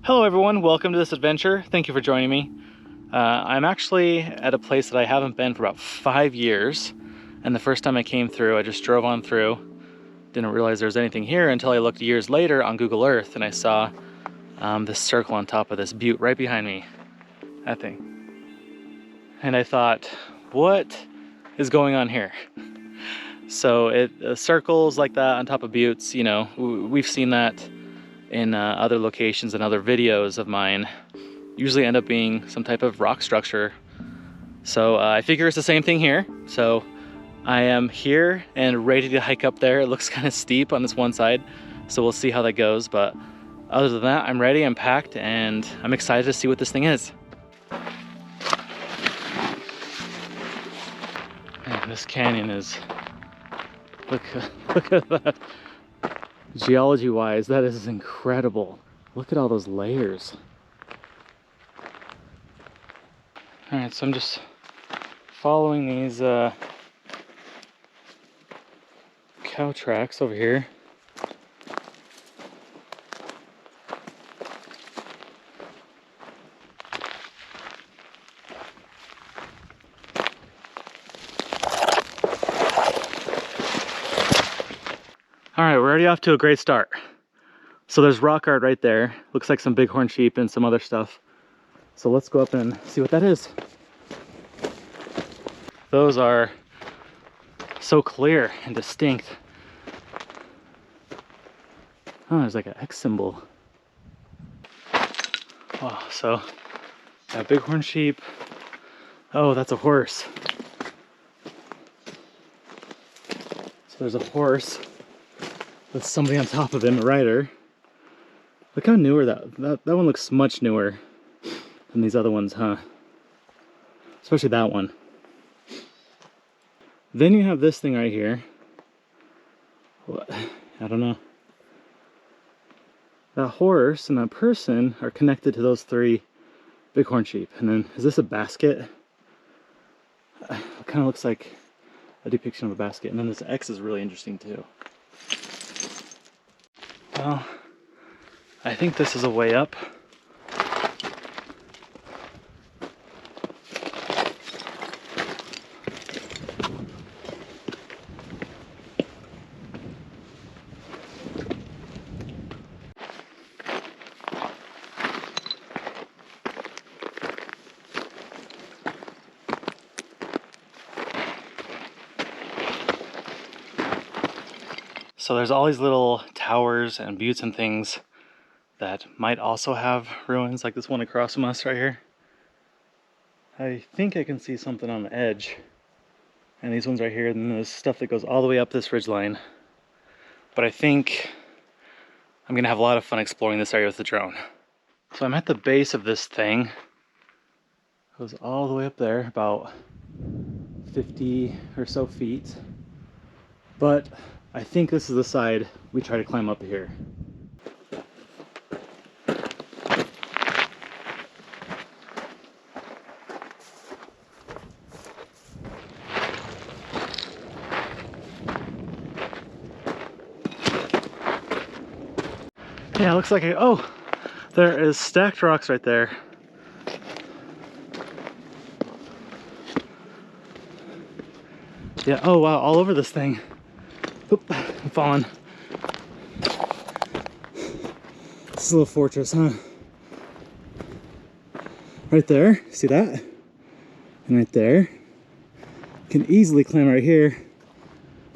Hello everyone, welcome to this adventure. Thank you for joining me. I'm actually at a place that I haven't been for about 5 years, and the first time I came through I just drove on through. Didn't realize there was anything here until I looked years later on Google Earth and I saw this circle on top of this butte right behind me. That thing. And I thought, what is going on here? So circles like that on top of buttes, you know, we've seen that in other locations and other videos of mine. Usually end up being some type of rock structure. So I figure it's the same thing here. So I am here and ready to hike up there. It looks kind of steep on this one side, so we'll see how that goes. But other than that, I'm ready, I'm packed, and I'm excited to see what this thing is. Man, this canyon is, look at that. Geology-wise, that is incredible. Look at all those layers. All right, so I'm just following these cow tracks over here. All right, we're already off to a great start. So there's rock art right there. Looks like some bighorn sheep and some other stuff. So let's go up and see what that is. Those are so clear and distinct. Oh, there's like an X symbol. Oh, so a bighorn sheep. Oh, that's a horse. So there's a horse with somebody on top of him, a rider. Look how newer that one looks much newer than these other ones, huh? Especially that one. Then you have this thing right here. What? I don't know. That horse and that person are connected to those 3 bighorn sheep. And then, is this a basket? It kind of looks like a depiction of a basket. And then this X is really interesting too. Well, I think this is a way up. So there's all these little towers and buttes and things that might also have ruins, like this one across from us right here. I think I can see something on the edge. And these ones right here, and then there's stuff that goes all the way up this ridgeline. But I think I'm gonna have a lot of fun exploring this area with the drone. So I'm at the base of this thing. It goes all the way up there, about 50 or so feet. But I think this is the side we try to climb up here. Yeah, it looks like oh, there is stacked rocks right there. Yeah, oh wow, all over this thing. Oop, I'm falling. This is a little fortress, huh? Right there, see that? And right there. You can easily climb right here,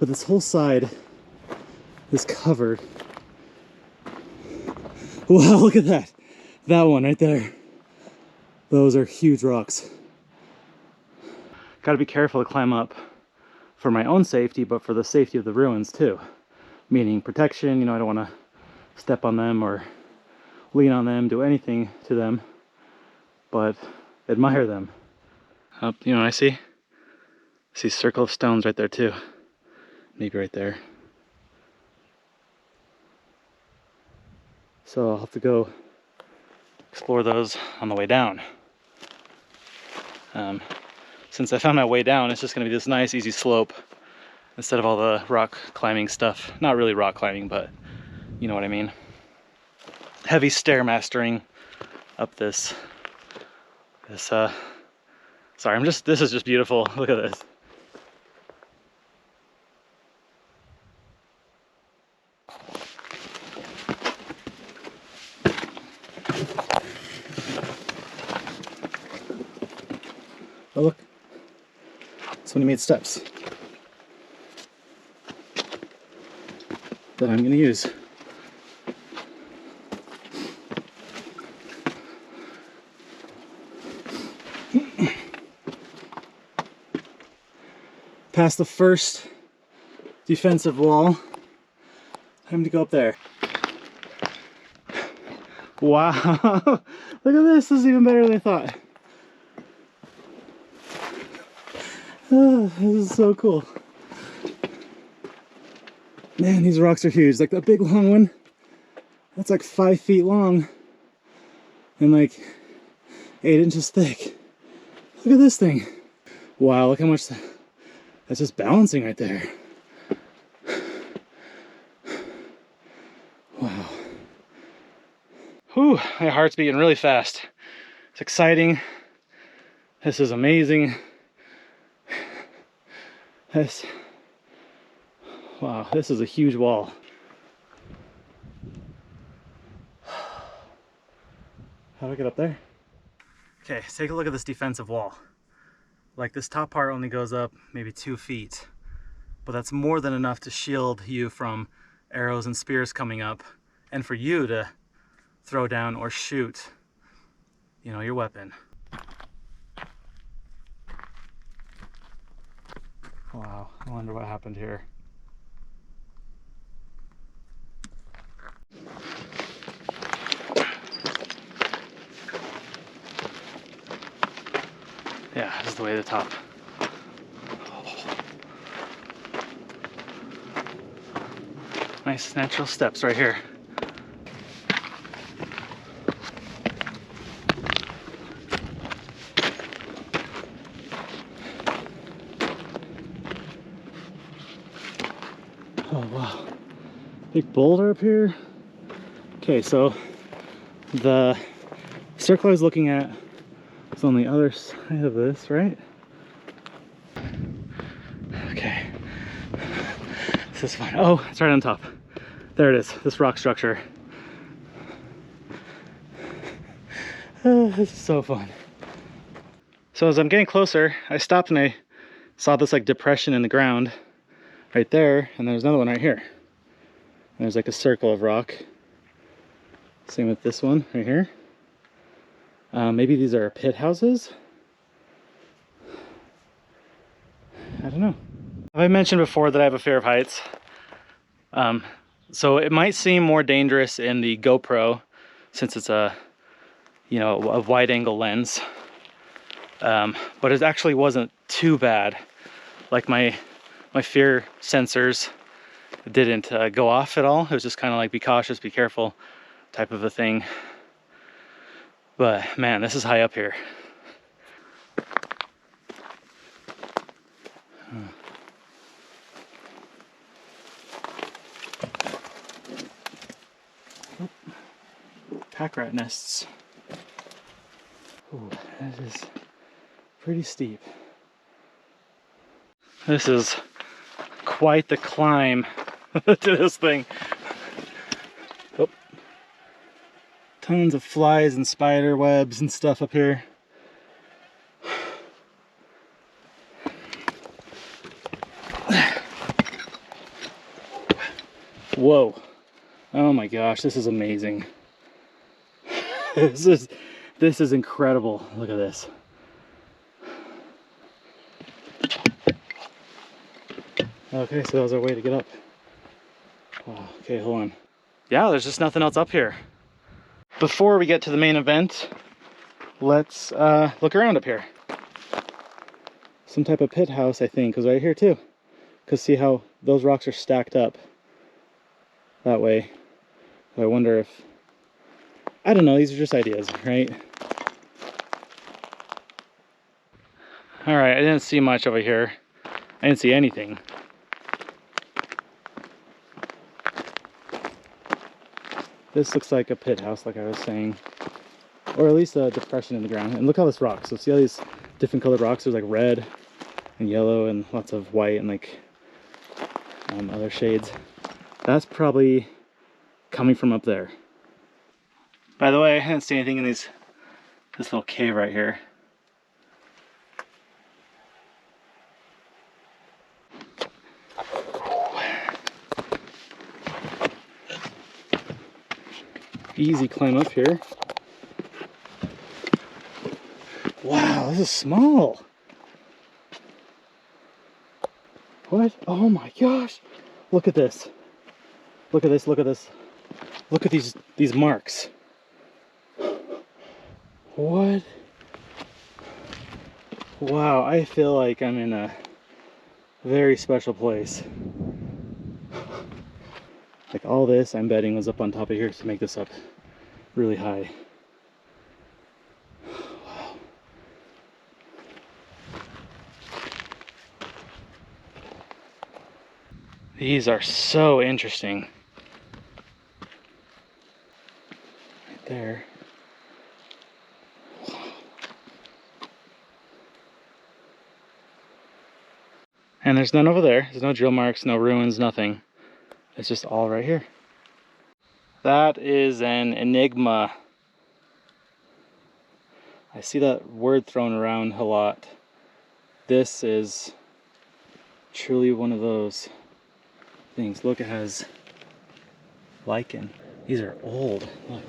but this whole side is covered. Wow, look at that. That one right there. Those are huge rocks. Gotta be careful to climb up for my own safety, but for the safety of the ruins too. Meaning protection, you know, I don't want to step on them or lean on them, do anything to them, but admire them. Up, you know what I see? I see a circle of stones right there too. Maybe right there. So I'll have to go explore those on the way down. Since I found my way down, it's just going to be this nice easy slope instead of all the rock climbing stuff. Not really rock climbing, but you know what I mean. heavy stairmastering up this. Sorry, this is just beautiful. Look at this. Oh look, that's when he made steps that I'm gonna use. Past the first defensive wall, time to go up there. Wow, look at this, this is even better than I thought. Oh, this is so cool. Man, these rocks are huge. Like that big long one, that's like 5 feet long and like 8 inches thick. Look at this thing. Wow, look how much that's just balancing right there. Wow. Whew, my heart's beating really fast. It's exciting. This is amazing. Wow, this is a huge wall. How do I get up there? Okay, take a look at this defensive wall. Like this top part only goes up maybe 2 feet, but that's more than enough to shield you from arrows and spears coming up, and for you to throw down or shoot, you know, your weapon. Wow, I wonder what happened here. Yeah, this is the way to the top. Nice natural steps right here. Oh wow, big boulder up here. Okay, so the circle I was looking at is on the other side of this, right? Okay, this is fun. Oh, it's right on top. There it is, this rock structure. This is so fun. So as I'm getting closer, I stopped and I saw this like depression in the ground right there, and there's another one right here. And there's like a circle of rock. Same with this one right here. Maybe these are pit houses? I don't know. I mentioned before that I have a fear of heights. So it might seem more dangerous in the GoPro since it's a, you know, a wide angle lens. But it actually wasn't too bad. Like my fear sensors didn't go off at all. It was just kind of like be cautious, be careful type of a thing. But man, this is high up here. Pack rat nests. Ooh, that is pretty steep. This is quite the climb to this thing. Oh. Tons of flies and spider webs and stuff up here. Whoa. Oh my gosh, this is amazing. This is incredible. Look at this. Okay, so that was our way to get up. Oh, okay, hold on. Yeah, there's just nothing else up here. Before we get to the main event, let's look around up here. Some type of pit house, I think, was right here too. Because see how those rocks are stacked up that way. I wonder if, I don't know, these are just ideas, right? All right, I didn't see much over here. I didn't see anything. This looks like a pit house, like I was saying, or at least a depression in the ground. And look at all this rock. So see all these different colored rocks? There's like red and yellow and lots of white and like other shades. That's probably coming from up there. By the way, I didn't see anything in this little cave right here. Easy climb up here. Wow, this is small. What? Oh my gosh. Look at this. Look at this, look at this. Look at these marks. What? Wow, I feel like I'm in a very special place. Like all this, I'm betting, was up on top of here to make this up really high. Wow. These are so interesting. Right there. Wow. And there's none over there. There's no drill marks, no ruins, nothing. It's just all right here. That is an enigma. I see that word thrown around a lot. This is truly one of those things. Look, it has lichen. These are old. Look.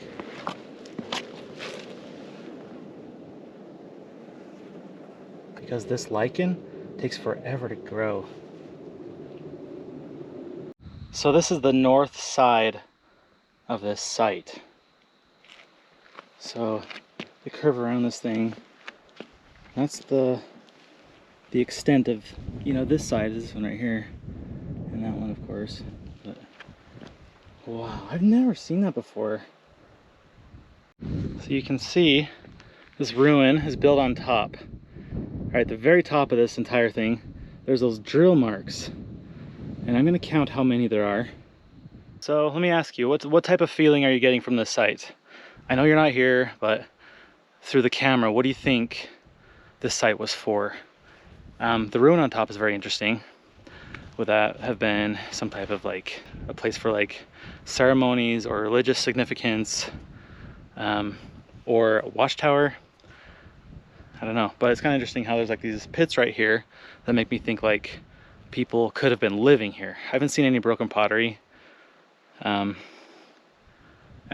Because this lichen takes forever to grow. So this is the north side of this site. So the curve around this thing, that's the extent of, you know, this side is this one right here, and that one of course. But wow, I've never seen that before. So you can see this ruin is built on top. Right at the very top of this entire thing, there's those drill marks. And I'm gonna count how many there are. So let me ask you, what type of feeling are you getting from this site? I know you're not here, but through the camera, what do you think this site was for? The ruin on top is very interesting. Would that have been some type of like a place for like ceremonies or religious significance, or a watchtower? I don't know, but it's kind of interesting how there's like these pits right here that make me think like people could have been living here. I haven't seen any broken pottery. And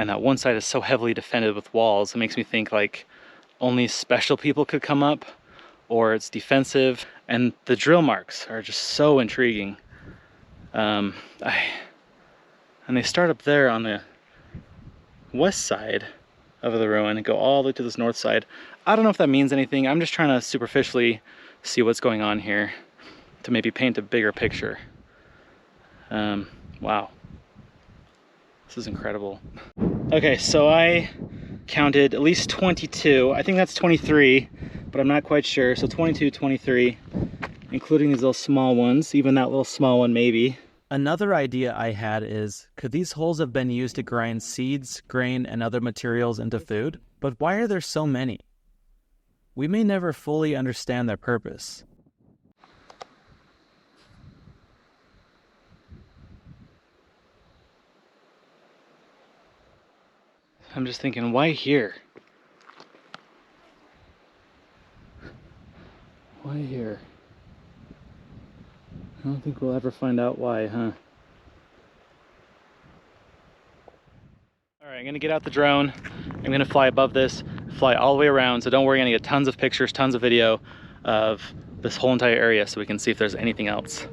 that one side is so heavily defended with walls, it makes me think like only special people could come up, or it's defensive. And the drill marks are just so intriguing. And they start up there on the west side of the ruin and go all the way to this north side. I don't know if that means anything. I'm just trying to superficially see what's going on here to maybe paint a bigger picture. Wow. This is incredible. Okay, so I counted at least 22. I think that's 23, but I'm not quite sure. So 22, 23, including these little small ones, even that little small one maybe. Another idea I had is, could these holes have been used to grind seeds, grain, and other materials into food? But why are there so many? We may never fully understand their purpose. I'm just thinking, why here? Why here? I don't think we'll ever find out why, huh? All right, I'm gonna get out the drone. I'm gonna fly above this, fly all the way around. So don't worry, I'm gonna get tons of pictures, tons of video of this whole entire area so we can see if there's anything else.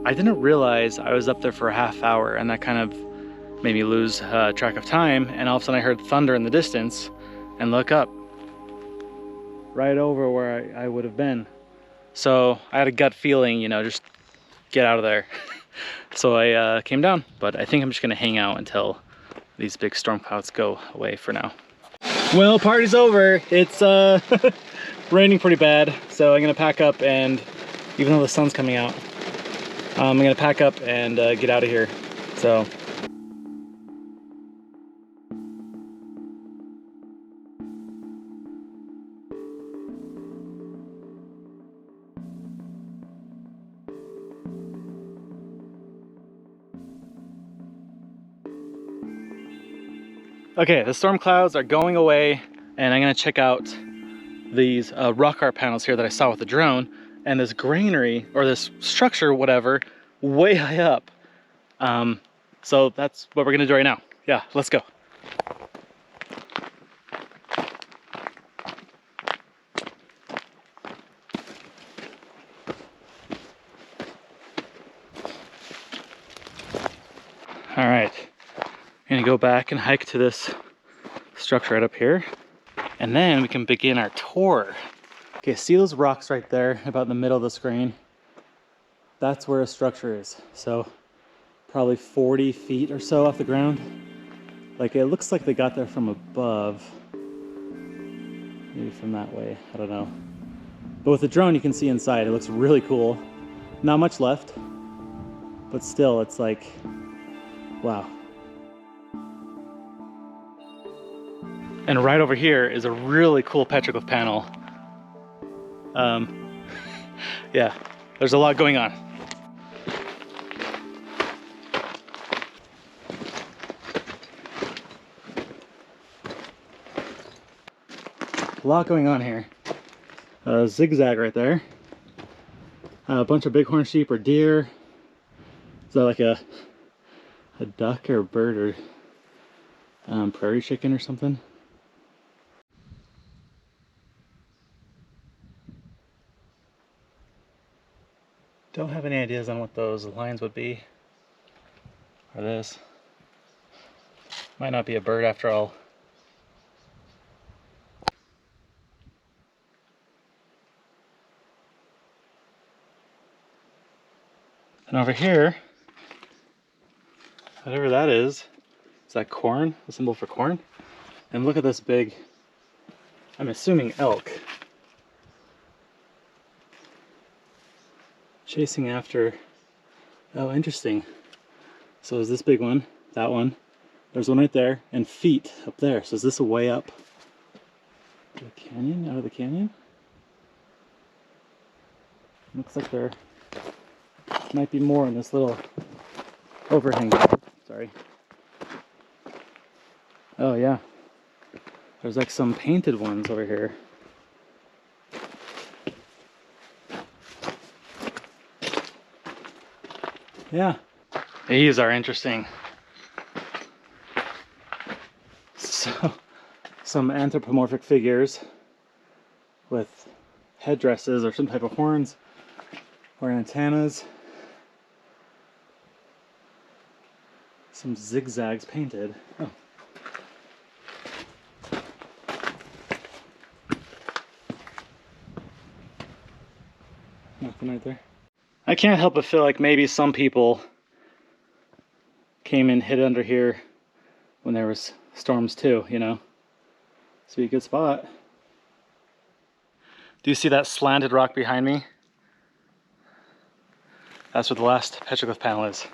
I didn't realize I was up there for a half hour, and that kind of made me lose track of time. And all of a sudden I heard thunder in the distance and look up right over where I would have been. So I had a gut feeling, you know, just get out of there. So I came down, but I think I'm just gonna hang out until these big storm clouds go away for now. Well, party's over. It's raining pretty bad, so I'm gonna pack up, and even though the sun's coming out, I'm gonna pack up and get out of here. So okay, the storm clouds are going away, and I'm gonna check out these rock art panels here that I saw with the drone, and this granary, or this structure, whatever, way high up. So that's what we're gonna do right now. Yeah, let's go. All right, I'm gonna go back and hike to this structure right up here, and then we can begin our tour. Okay, see those rocks right there about in the middle of the screen? That's where a structure is. So probably 40 feet or so off the ground. Like, it looks like they got there from above. Maybe from that way, I don't know. But with the drone you can see inside, it looks really cool. Not much left, but still it's like, wow. And right over here is a really cool petroglyph panel. Yeah, there's a lot going on. A lot going on here. Zigzag right there. A bunch of bighorn sheep or deer. Is that like a duck or a bird or prairie chicken or something? Don't have any ideas on what those lines would be. Or this. Might not be a bird after all. And over here, whatever that is that corn? The symbol for corn? And look at this big, I'm assuming elk. Chasing after, oh, interesting. So is this big one, that one, there's one right there, and feet up there. So is this a way up the canyon, out of the canyon? Looks like there might be more in this little overhang. Sorry. Oh yeah, there's like some painted ones over here. Yeah, these are interesting. So, some anthropomorphic figures with headdresses or some type of horns or antennas. Some zigzags painted. Oh. Nothing right there. I can't help but feel like maybe some people came and hid under here when there was storms too, you know? This would be a good spot. Do you see that slanted rock behind me? That's where the last petroglyph panel is.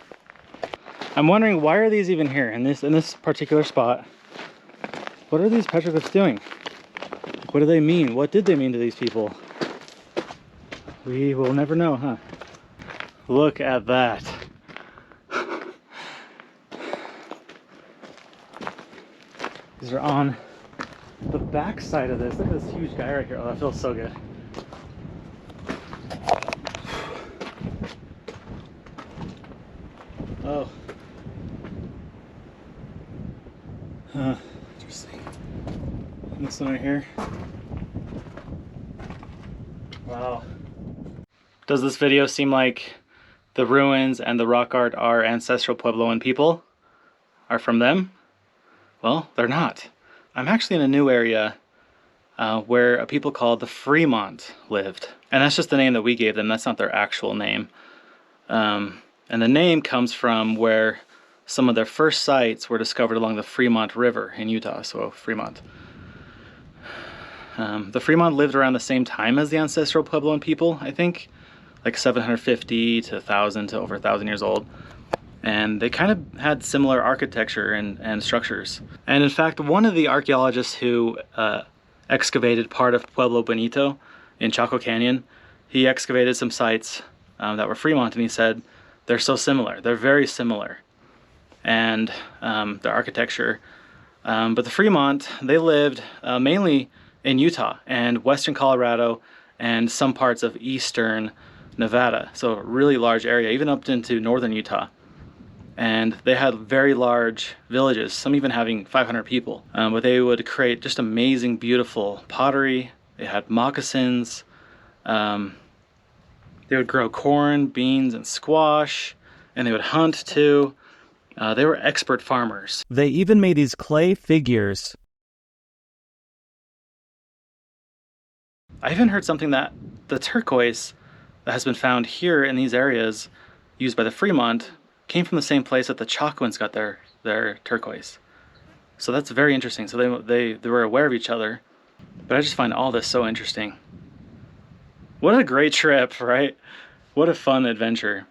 I'm wondering, why are these even here in this particular spot? What are these petroglyphs doing? What do they mean? What did they mean to these people? We will never know, huh? Look at that. These are on the back side of this. Look at this huge guy right here. Oh, that feels so good. Oh. Interesting. And this one right here. Wow. Does this video seem like the ruins and the rock art are ancestral Puebloan people, are from them? Well, they're not. I'm actually in a new area where a people called the Fremont lived. And that's just the name that we gave them. That's not their actual name. And the name comes from where some of their first sites were discovered along the Fremont River in Utah, so Fremont. The Fremont lived around the same time as the ancestral Puebloan people, I think, like 750 to 1,000 to over 1,000 years old. And they kind of had similar architecture and structures. And in fact, one of the archaeologists who excavated part of Pueblo Bonito in Chaco Canyon, he excavated some sites that were Fremont, and he said, they're so similar, they're very similar. And their architecture. But the Fremont, they lived mainly in Utah and western Colorado and some parts of eastern Nevada. So a really large area, even up into northern Utah. And they had very large villages, some even having 500 people. But they would create just amazing, beautiful pottery. They had moccasins. They would grow corn, beans, and squash. And they would hunt too. They were expert farmers. They even made these clay figures. I even heard something that the turquoise that has been found here in these areas used by the Fremont came from the same place that the Chacoans got their turquoise. So that's very interesting. So they were aware of each other. But I just find all this so interesting. What a great trip, right? What a fun adventure.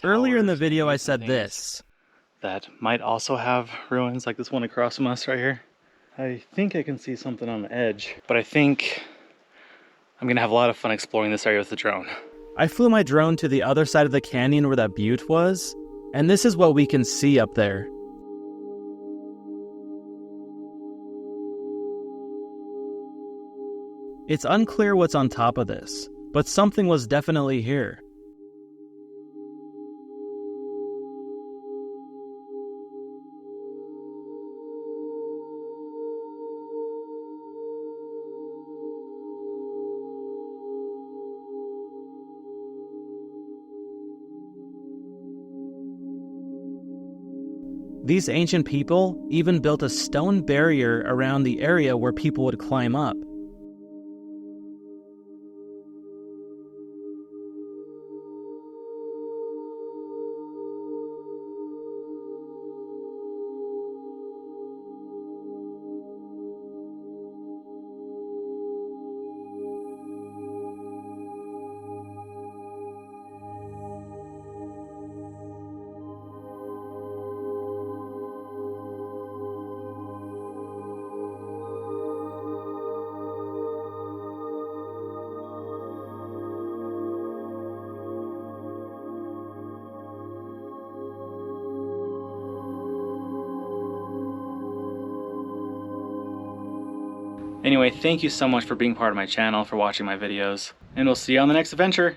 Earlier in the video, I said this. That might also have ruins like this one across from us right here. I think I can see something on the edge, but I think I'm gonna have a lot of fun exploring this area with the drone. I flew my drone to the other side of the canyon where that butte was, and this is what we can see up there. It's unclear what's on top of this, but something was definitely here. These ancient people even built a stone barrier around the area where people would climb up. Anyway, thank you so much for being part of my channel, for watching my videos, and we'll see you on the next adventure.